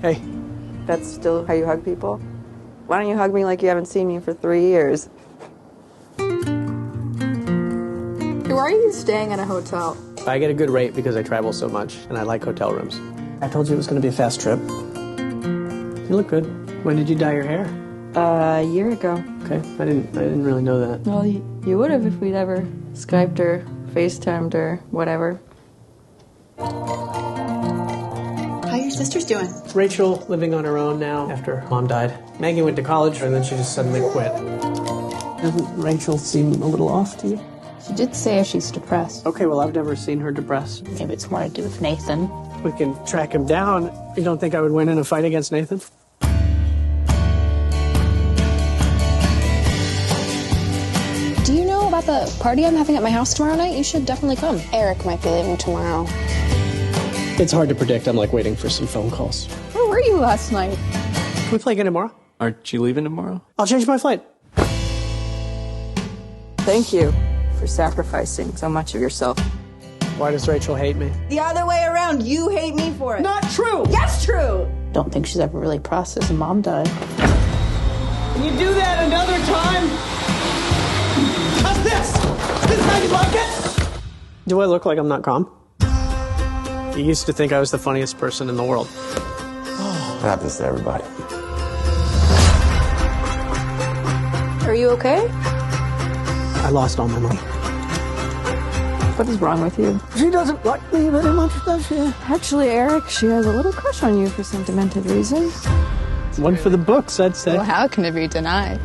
Hey. That's still how you hug people? Why don't you hug me like you haven't seen me for 3 years? Why are you staying at a hotel? I get a good rate because I travel so much, and I like hotel rooms. I told you it was going to be a fast trip. You look good. When did you dye your hair? A year ago. Okay, I didn't really know that. Well, you would have if we'd ever Skyped or FaceTimed or whatever. How are your sisters doing? Rachel living on her own now after Mom died. Maggie went to college, and then she just suddenly quit. Doesn't Rachel seem a little off to you? She did say she's depressed. Okay, well, I've never seen her depressed. Maybe it's more to do with Nathan. We can track him down. You don't think I would win in a fight against Nathan? Do you know about the party I'm having at my house tomorrow night? You should definitely come. Eric might be leaving tomorrow. It's hard to predict. I'm like waiting for some phone calls. Where were you last night? Can we play again tomorrow? Aren't you leaving tomorrow? I'll change my flight. Thank you for sacrificing so much of yourself. Why does Rachel hate me? The other way around. You hate me for it. Not true! Yes, true! Don't think she's ever really processed Mom died. Can you do that another time? How's this? This how you like it? Do I look like I'm not calm? You used to think I was the funniest person in the world. It happens to everybody. Are you okay? I lost all my money. What is wrong with you? She doesn't like me very much, does she? Actually, Eric, she has a little crush on you for some demented reason. One for the books, I'd say. Well, how can it be denied?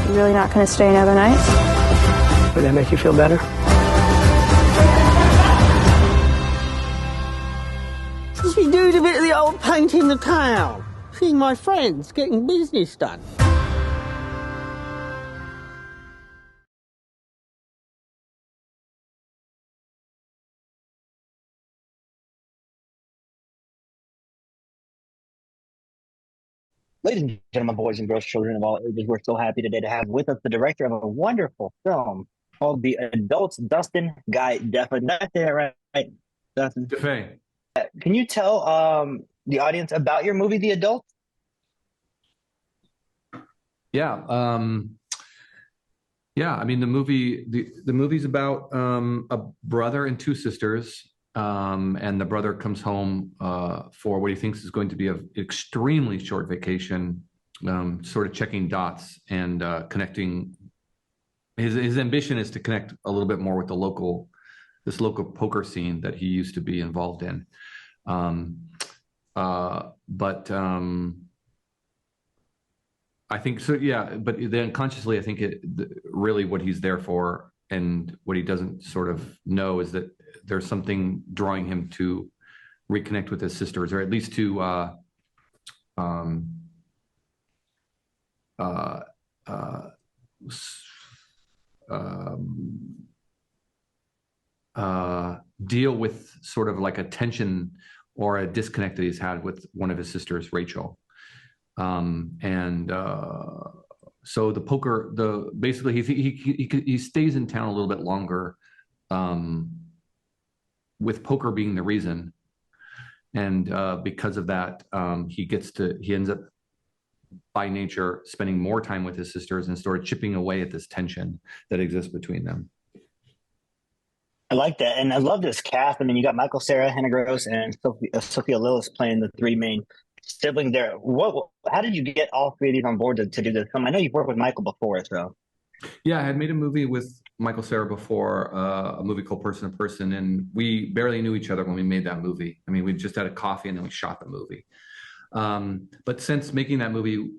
You really not going to stay another night? Would that make you feel better? She do a bit of the old painting the town. Seeing my friends getting business done. Ladies and gentlemen, boys and girls, children of all ages, we're so happy today to have with us the director of a wonderful film called The Adults, Dustin Guy Defa. That's it, right? Dustin. Defa. Can you tell the audience about your movie, The Adults? Yeah. Yeah. I mean, the movie's about a brother and two sisters. And the brother comes home for what he thinks is going to be an extremely short vacation, sort of checking dots and connecting. His ambition is to connect a little bit more with this local poker scene that he used to be involved in. But I think so. Yeah. But then consciously, I think really what he's there for and what he doesn't sort of know is that there's something drawing him to reconnect with his sisters, or at least to deal with sort of like a tension or a disconnect that he's had with one of his sisters, Rachel. So the poker, basically he stays in town a little bit longer, with poker being the reason. And because of that, he ends up by nature spending more time with his sisters and sort of chipping away at this tension that exists between them. I like that. And I love this cast. I mean, you got Michael, Cera, Hannah Gross, and Sophia Lillis playing the three main siblings there. How did you get all three of these on board to do this film? I know you've worked with Michael before, so. Yeah, I had made a movie with Michael Cera before, a movie called Person to Person, and we barely knew each other when we made that movie. I mean, we just had a coffee and then we shot the movie. But since making that movie,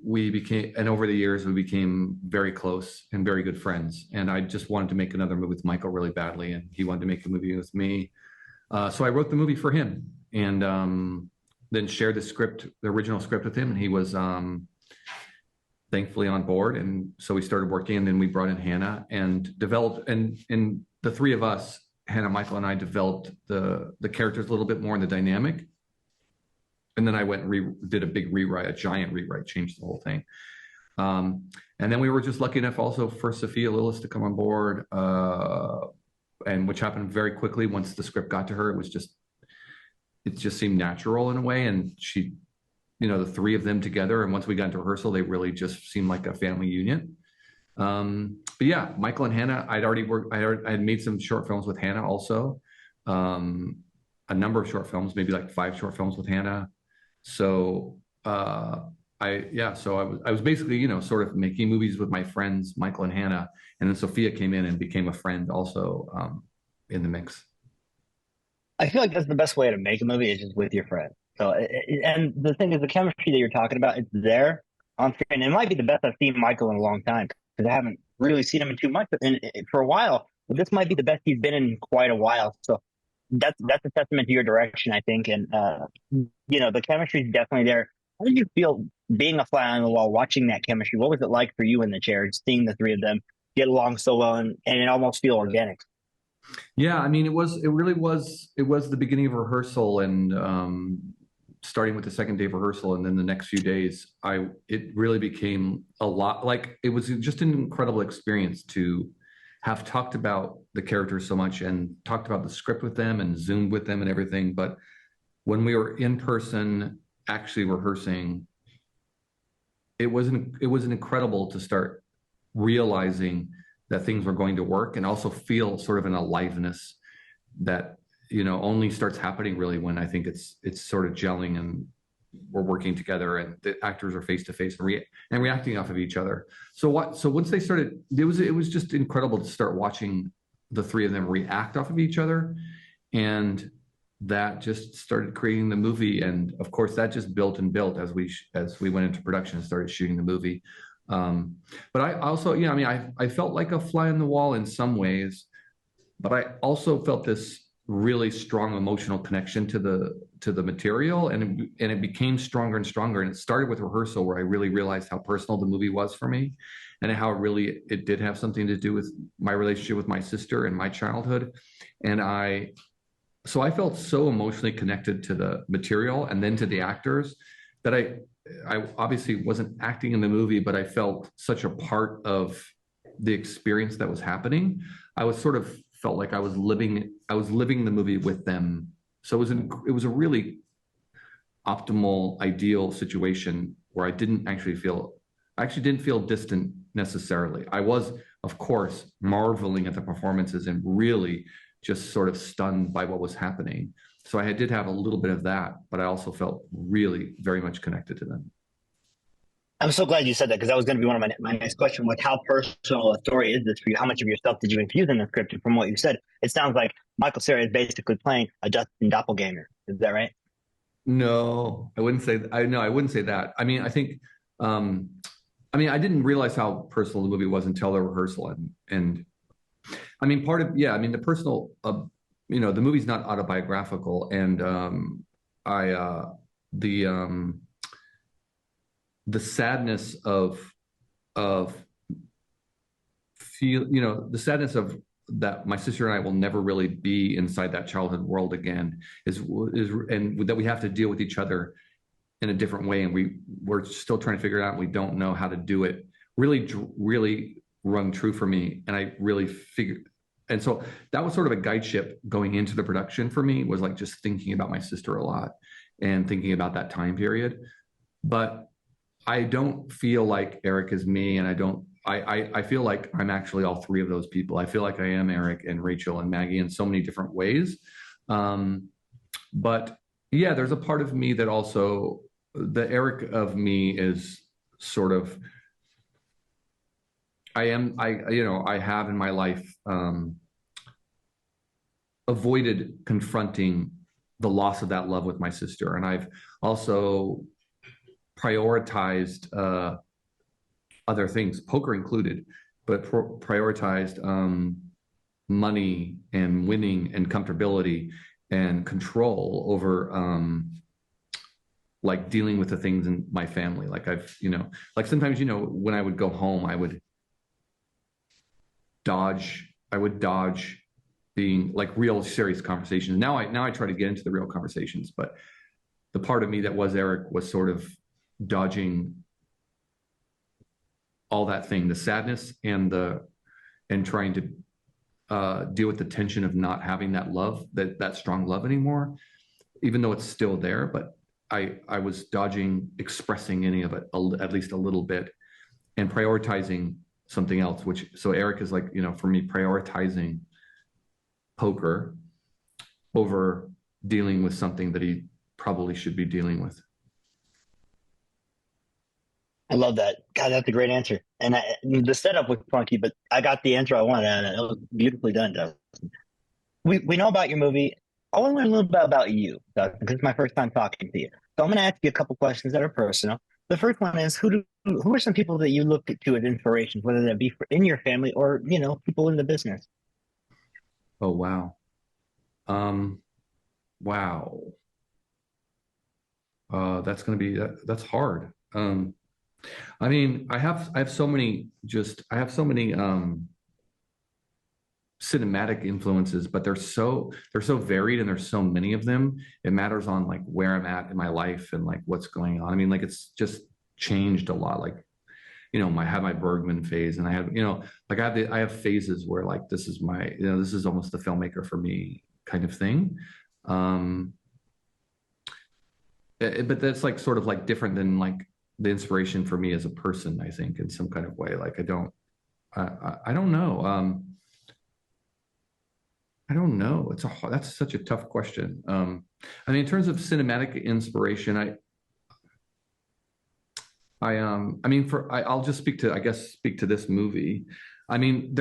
and over the years, we became very close and very good friends. And I just wanted to make another movie with Michael really badly, and he wanted to make a movie with me. So I wrote the movie for him, and then shared the original script with him, and he was thankfully on board. And so we started working, and then we brought in Hannah and developed, and the three of us, Hannah, Michael, and I, developed the characters a little bit more in the dynamic. And then I went and did a big rewrite, a giant rewrite, changed the whole thing. And then we were just lucky enough also for Sophia Lillis to come on board, and which happened very quickly once the script got to her. It just seemed natural in a way. And she, the three of them together. And once we got into rehearsal, they really just seemed like a family unit. But yeah, Michael and Hannah, I had made some short films with Hannah also. A number of short films, maybe like 5 short films with Hannah. So, I was basically, sort of making movies with my friends, Michael and Hannah, and then Sophia came in and became a friend also, in the mix. I feel like that's the best way to make a movie is just with your friend. So, and the thing is, the chemistry that you're talking about, it's there on screen. It might be the best I've seen Michael in a long time because I haven't really seen him in too much for a while. But this might be the best he's been in quite a while. So that's a testament to your direction, I think. And the chemistry is definitely there. How did you feel being a fly on the wall, watching that chemistry? What was it like for you in the chair, seeing the three of them get along so well and it almost feel organic? Yeah, I mean, it really was the beginning of rehearsal, and starting with the second day of rehearsal and then the next few days, it really became a lot. Like, it was just an incredible experience to have talked about the characters so much and talked about the script with them and Zoomed with them and everything. But when we were in person actually rehearsing, it was incredible to start realizing that things were going to work and also feel sort of an aliveness that, only starts happening really when I think it's sort of gelling and we're working together and the actors are face to face and reacting off of each other. So once they started, it was just incredible to start watching the three of them react off of each other. And that just started creating the movie. And of course that just built and built as we went into production and started shooting the movie. But I also, I felt like a fly on the wall in some ways, but I also felt this really strong emotional connection to the material, and it became stronger and stronger. And it started with rehearsal, where I really realized how personal the movie was for me, and how it did have something to do with my relationship with my sister and my childhood. And so I felt so emotionally connected to the material and then to the actors that I obviously wasn't acting in the movie, but I felt such a part of the experience that was happening. I was sort of felt like I was living the movie with them. So it was a really optimal, ideal situation where I actually didn't feel distant necessarily. I was, of course, marveling at the performances and really just sort of stunned by what was happening. So I did have a little bit of that, but I also felt really very much connected to them. I'm so glad you said that, because that was going to be one of my next question. Like, how personal a story is this for you? How much of yourself did you infuse in the script? And from what you said, it sounds like Michael Cera is basically playing a Dustin doppelganger. Is that right? No, I wouldn't say. I wouldn't say that. I mean, I think. I didn't realize how personal the movie was until the rehearsal, and I mean, the personal. The movie's not autobiographical, and the sadness of the sadness of that my sister and I will never really be inside that childhood world again and that we have to deal with each other in a different way, and we're still trying to figure it out. We don't know how to do it. Really rung true for me, and I really figured. And so that was sort of a guideship going into the production for me, was like just thinking about my sister a lot and thinking about that time period. But I don't feel like Eric is me, and I feel like I'm actually all three of those people. I feel like I am Eric and Rachel and Maggie in so many different ways. But yeah, there's a part of me that also, the Eric of me is sort of, I have in my life avoided confronting the loss of that love with my sister. And I've also prioritized other things, poker included, but prioritized money and winning and comfortability and control over like dealing with the things in my family. Like like sometimes, when I would go home, I would dodge being like real serious conversations. Now I try to get into the real conversations, but the part of me that was Eric was sort of dodging all that thing, the sadness and trying to deal with the tension of not having that love, that strong love anymore, even though it's still there. But I was dodging expressing any of it, at least a little bit, and prioritizing something else, so Eric is like, for me, prioritizing poker over dealing with something that he probably should be dealing with. I love that. God, that's a great answer. And the setup was funky, but I got the answer I wanted, and it was beautifully done, Dustin. We know about your movie. I want to learn a little bit about you, Dustin, because it's my first time talking to you. So I'm going to ask you a couple questions that are personal. The first one is, who are some people that you look to as inspirations, whether that be in your family or, people in the business? Oh, wow. Wow. That's going to be, that's hard. I mean, I have so many cinematic influences, but they're so varied, and there's so many of them. It matters on like where I'm at in my life and like what's going on. I mean, like it's just changed a lot. Like, I have my Bergman phase, and I have, like I have phases where like this is my, this is almost the filmmaker for me kind of thing. But that's like sort of like different than like the inspiration for me as a person, I think, in some kind of way. Like I don't know. I don't know. That's such a tough question. I mean, in terms of cinematic inspiration, I'll just speak to this movie. I mean,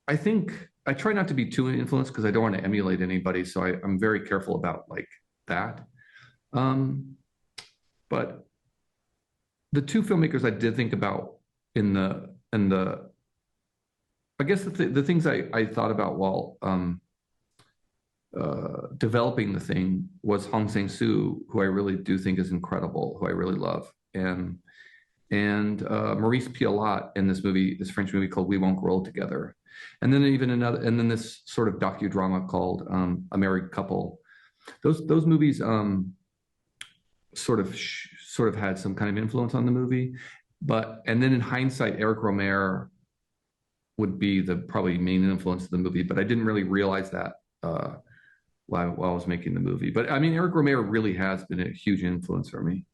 I think I try not to be too influenced because I don't want to emulate anybody. So I'm very careful about like that. But the two filmmakers I did think about I guess the things I thought about while developing the thing was Hong Sang-soo, who I really do think is incredible, who I really love, and Maurice Pialat in this French movie called We Won't Grow Old Together, and then this sort of docudrama called A Married Couple. Those movies sort of had some kind of influence on the movie, and then in hindsight, Eric Romer would be the probably main influence of the movie, but I didn't really realize that while I was making the movie. But I mean, Eric Romer really has been a huge influence for me.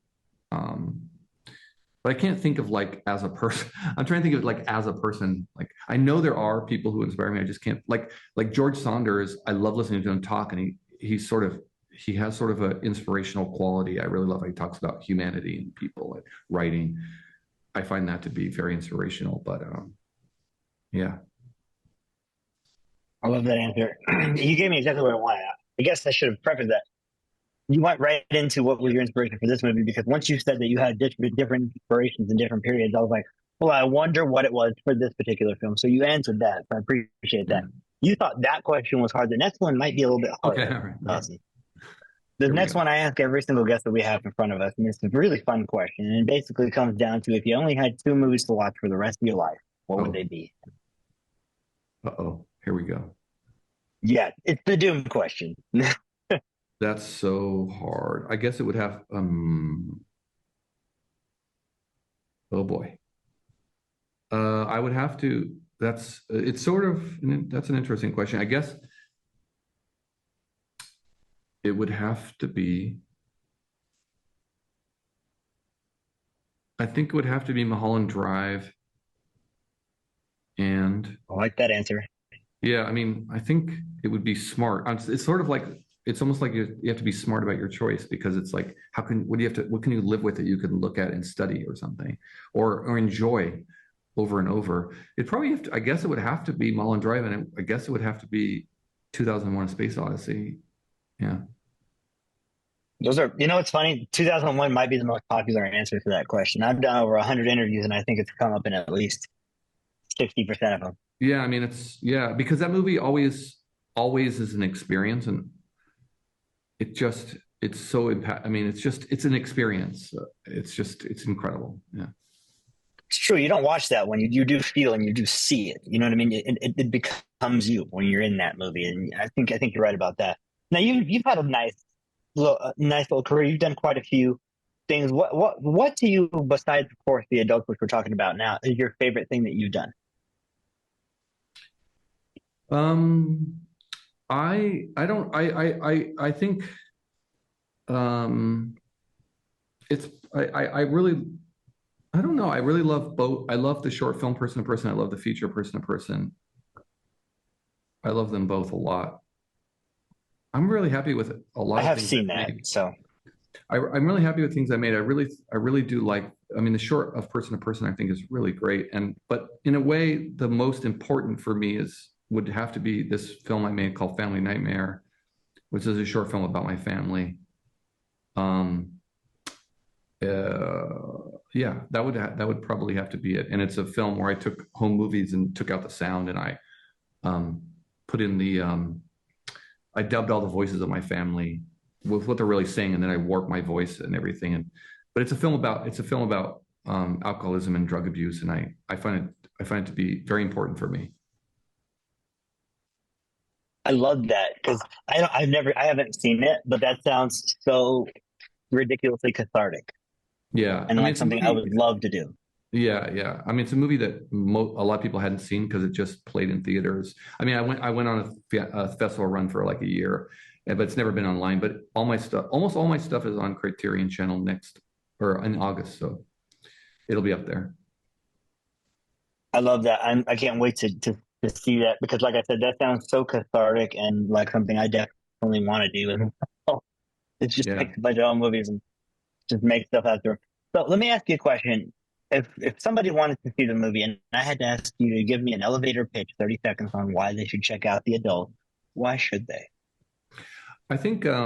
But I can't think of like as a person. I'm trying to think of it like as a person. Like I know there are people who inspire me. I just can't like George Saunders. I love listening to him talk, and he has sort of an inspirational quality. I really love how he talks about humanity and people and writing. I find that to be very inspirational. But yeah. I love that answer. You gave me exactly what I wanted. I guess I should have prefaced that. You went right into what was your inspiration for this movie, because once you said that you had different inspirations in different periods, I was like, well, I wonder what it was for this particular film. So you answered that. So I appreciate that. You thought that question was hard. The next one might be a little bit harder. Okay, all right. Awesome. The next one I ask every single guest that we have in front of us, and it's a really fun question. And it basically comes down to, if you only had 2 movies to watch for the rest of your life, what would they be? Uh-oh, here we go. Yeah, it's the doom question. That's so hard. I guess it would have, oh boy. I would have to, that's an interesting question. I guess it would have to be, I think it would have to be Mulholland Drive. And I like that answer. Yeah, I mean, I think it would be smart. It's sort of like, it's almost like you have to be smart about your choice, because it's like, what can you live with that you can look at and study or something, or enjoy over and over? I guess it would have to be Mulholland Drive, and I guess it would have to be 2001: A Space Odyssey. Yeah. Those are, it's funny. 2001 might be the most popular answer to that question. I've done over 100 interviews, and I think it's come up in at least 60% of them. Yeah, I mean, because that movie always is an experience, and it's so impact. I mean, it's an experience. It's incredible. Yeah. It's true. You don't watch that one. You do feel and you do see it. You know what I mean? It becomes you when you're in that movie. And I think you're right about that. Now you've had a nice little career. You've done quite a few things. What to you, besides of course the adults which we're talking about now, is your favorite thing that you've done? I don't I think it's I really I don't know. I really love both. I love the short film person to person. I love the feature person to person. I love them both a lot. I'm really happy with a lot I of have things seen I've that, made. so I'm really happy with things I made. I really do like. I mean, the short of person to person I think is really great. But in a way, the most important for me would have to be this film I made called Family Nightmare, which is a short film about my family. Yeah, that would probably have to be it. And it's a film where I took home movies and took out the sound, and I put in I dubbed all the voices of my family with what they're really saying, and then I warped my voice and everything. But it's a film about alcoholism and drug abuse, and I find it to be very important for me. I love that because I haven't seen it, but that sounds so ridiculously cathartic Yeah, and I mean, like it's a something I movie. would love to do. Yeah. I mean, it's a movie that a lot of people hadn't seen because it just played in theaters. I mean, I went on a festival run for like a year, but it's never been online. But almost all my stuff is on Criterion Channel next or in August, so it'll be up there. I love that. I can't wait to see that because, like I said, that sounds so cathartic and like something I definitely want to do. And it's just Yeah. make a bunch of own movies and just make stuff out there. So let me ask you a question. If somebody wanted to see the movie and I had to ask you to give me an elevator pitch, 30 seconds on why they should check out The Adult, why should they? I think, I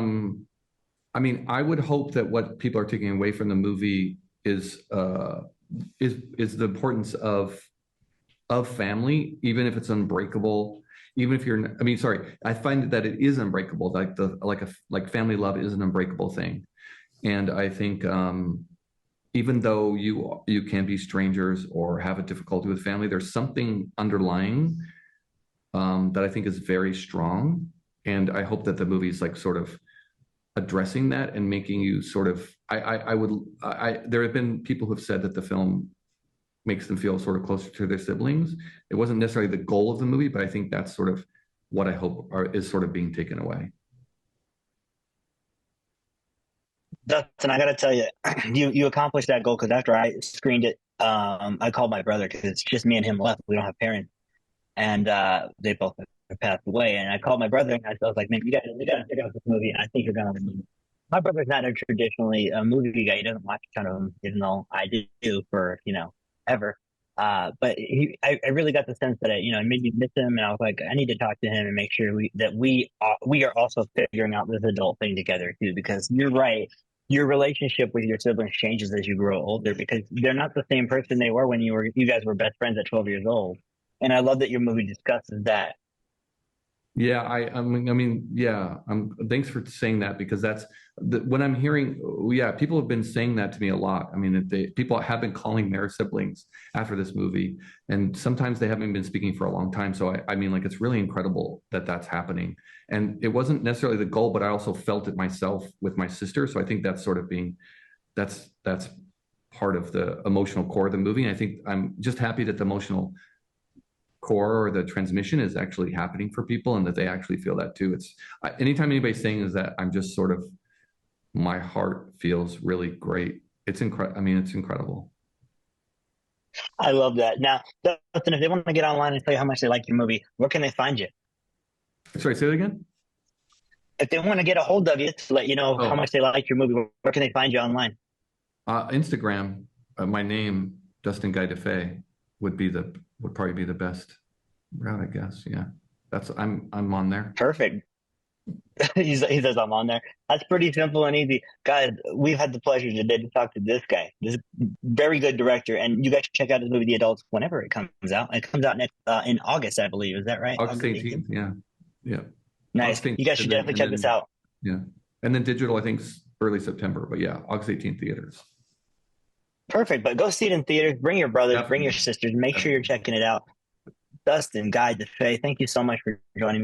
mean, I would hope that what people are taking away from the movie is the importance of family, even if it's unbreakable, even if you're, I mean, sorry, I find that it is unbreakable. Like family love is an unbreakable thing. And I think, even though you can be strangers or have a difficulty with family, there's something underlying that I think is very strong. And I hope that the movie is like sort of addressing that and making you sort of. There have been people who have said that the film makes them feel sort of closer to their siblings. It wasn't necessarily the goal of the movie, but I think that's sort of what I hope is sort of being taken away. Dustin, I got to tell you, you accomplished that goal because after I screened it, I called my brother because it's just me and him left. We don't have parents, and they both have passed away. And I called my brother and I was like, "Man, you got to check out this movie, and I think you're gonna." My brother's not a traditionally a movie guy. He doesn't watch a ton of them, even though I do for ever. But I really got the sense that it made me miss him, and I was like, I need to talk to him and make sure we are also figuring out this adult thing together too. Because you're right, your relationship with your siblings changes as you grow older because they're not the same person they were when you guys were best friends at 12 years old. And I love that your movie discusses that. Yeah, I mean, yeah. Thanks for saying that because that's when I'm hearing. Yeah, people have been saying that to me a lot. I mean, people have been calling their siblings after this movie, and sometimes they haven't been speaking for a long time. So I mean, like, it's really incredible that that's happening. And it wasn't necessarily the goal, but I also felt it myself with my sister. So I think that's sort of that's part of the emotional core of the movie. And I think I'm just happy that the emotional core or the transmission is actually happening for people and that they actually feel that too. Anytime anybody's saying is that I'm just sort of, my heart feels really great. It's incredible. I mean, it's incredible. I love that. Now, Dustin, if they want to get online and tell you how much they like your movie, where can they find you? Sorry, say that again? If they want to get a hold of you to let you know how much they like your movie, where can they find you online? Instagram, my name, Dustin Guy Defa, would probably be the best route, I guess. Yeah. I'm on there. Perfect. He says I'm on there. That's pretty simple and easy. Guys, we've had the pleasure today to talk to this guy, this very good director. And you guys should check out his movie, The Adults, whenever it comes out. It comes out next in August, I believe. Is that right? August 18th. Yeah. Yeah. Nice. You guys should definitely check this out. Yeah. And then digital, I think, early September. But yeah, August 18th theaters. Perfect. But go see it in theaters. Bring your brothers, Definitely. bring your sisters. Make sure you're checking it out. Dustin Guy Defa, thank you so much for joining me.